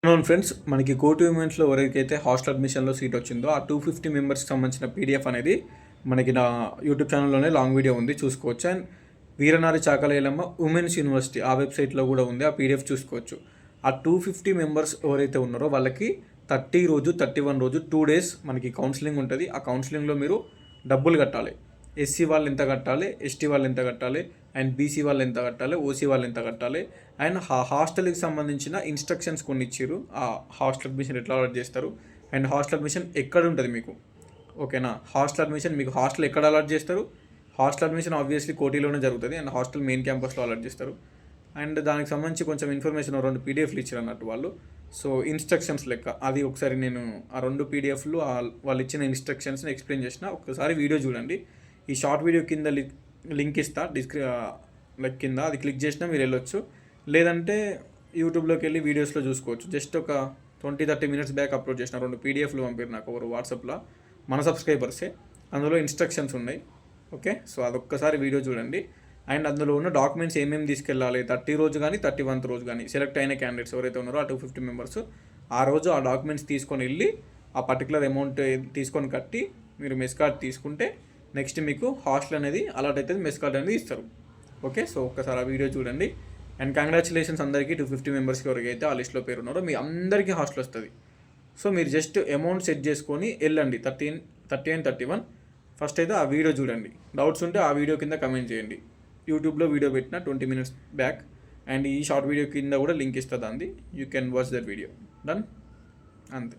అవును ఫ్రెండ్స్, మనకి గోటు ఈవెంట్స్లో ఎవరికైతే హాస్టల్ అడ్మిషన్లో సీట్ వచ్చిందో ఆ 250 మెంబర్స్కి సంబంధించిన పీడిఎఫ్ అనేది మనకి నా యూట్యూబ్ ఛానల్లోనే లాంగ్ వీడియో ఉంది, చూసుకోవచ్చు. అండ్ వీరనారి చాకలేలమ్మ ఉమెన్స్ యూనివర్సిటీ ఆ వెబ్సైట్లో కూడా ఉంది, ఆ పీడిఎఫ్ చూసుకోవచ్చు. ఆ 250 మెంబర్స్ ఎవరైతే ఉన్నారో వాళ్ళకి 30 రోజు 31 రోజు 2 డేస్ మనకి కౌన్సిలింగ్ ఉంటుంది. ఆ కౌన్సిలింగ్లో మీరు డబ్బులు కట్టాలి. ఎస్సీ వాళ్ళు ఎంత కట్టాలి, ఎస్టీ వాళ్ళు ఎంత కట్టాలి, అండ్ బీసీ వాళ్ళు ఎంత కట్టాలి, ఓసీ వాళ్ళు ఎంత కట్టాలి, అండ్ హాస్టల్కి సంబంధించిన ఇన్స్ట్రక్షన్స్ కొన్ని ఇచ్చారు. ఆ హాస్టల్ అడ్మిషన్ ఎట్లా అలాట్ చేస్తారు, అండ్ హాస్టల్ అడ్మిషన్ ఎక్కడ ఉంటుంది మీకు, ఓకేనా. హాస్టల్ అడ్మిషన్ మీకు హాస్టల్ ఎక్కడ అలాట్ చేస్తారు, హాస్టల్ అడ్మిషన్ ఆబ్వియస్లీ కోటిలోనే జరుగుతుంది, అండ్ హాస్టల్ మెయిన్ క్యాంపస్లో అలాట్ చేస్తారు. అండ్ దానికి సంబంధించి కొంచెం ఇన్ఫర్మేషన్ 2 పీడిఎఫ్లు ఇచ్చారు అన్నట్టు వాళ్ళు. సో ఇన్స్ట్రక్షన్స్ లెక్క అది ఒకసారి నేను ఆ 2 పీడిఎఫ్లు వాళ్ళు ఇచ్చిన ఇన్స్ట్రక్షన్స్ని ఎక్స్ప్లెయిన్ చేసిన, ఒకసారి వీడియో చూడండి. ఈ షార్ట్ వీడియో కింద లింక్ ఇస్తా లైక్ కింద, అది క్లిక్ చేసినా మీరు వెళ్ళొచ్చు. లేదంటే యూట్యూబ్లోకి వెళ్ళి వీడియోస్లో చూసుకోవచ్చు. జస్ట్ ఒక 20-30 మినిట్స్ బ్యాక్ అప్లోడ్ చేసిన 2 పీడిఎఫ్లు పంపారు నాకు ఒకరు వాట్సాప్లో, మన సబ్స్క్రైబర్సే. అందులో ఇన్స్ట్రక్షన్స్ ఉన్నాయి, ఓకే. సో అదొక్కసారి వీడియో చూడండి. అండ్ అందులో ఉన్న డాక్యుమెంట్స్ ఏమేమి తీసుకెళ్ళాలి, 30 రోజు కానీ 31 రోజు కానీ సెలెక్ట్ అయిన క్యాండిడేట్స్ ఎవరైతే ఉన్నారో ఆ 250 మెంబర్స్ ఆ రోజు ఆ డాక్యుమెంట్స్ తీసుకొని వెళ్ళి ఆ పర్టికులర్ అమౌంట్ తీసుకొని కట్టి మీరు మెస్ కార్డ్ తీసుకుంటే నెక్స్ట్ మీకు హాస్టల్ అనేది అలాట్ అవుతుంది, మెస్ కార్డ్ అనేది ఇస్తారు, ఓకే. సో ఒక్కసారి ఆ వీడియో చూడండి. అండ్ కంగ్రాచులేషన్స్ అందరికీ 250 మెంబర్స్కి ఎవరికైతే ఆ లిస్ట్లో పేరు ఉన్నారో మీ అందరికీ హాస్టల్ వస్తుంది. సో మీరు జస్ట్ అమౌంట్ సెట్ చేసుకొని వెళ్ళండి. 30 అండ్ 31 ఫస్ట్ అయితే ఆ వీడియో చూడండి. డౌట్స్ ఉంటే ఆ వీడియో కింద కమెంట్ చేయండి. యూట్యూబ్లో వీడియో పెట్టిన 20 మినిట్స్ బ్యాక్, అండ్ ఈ షార్ట్ వీడియో కింద కూడా లింక్ ఇస్తుంది అంది, you can watch that video. Done, అంతే.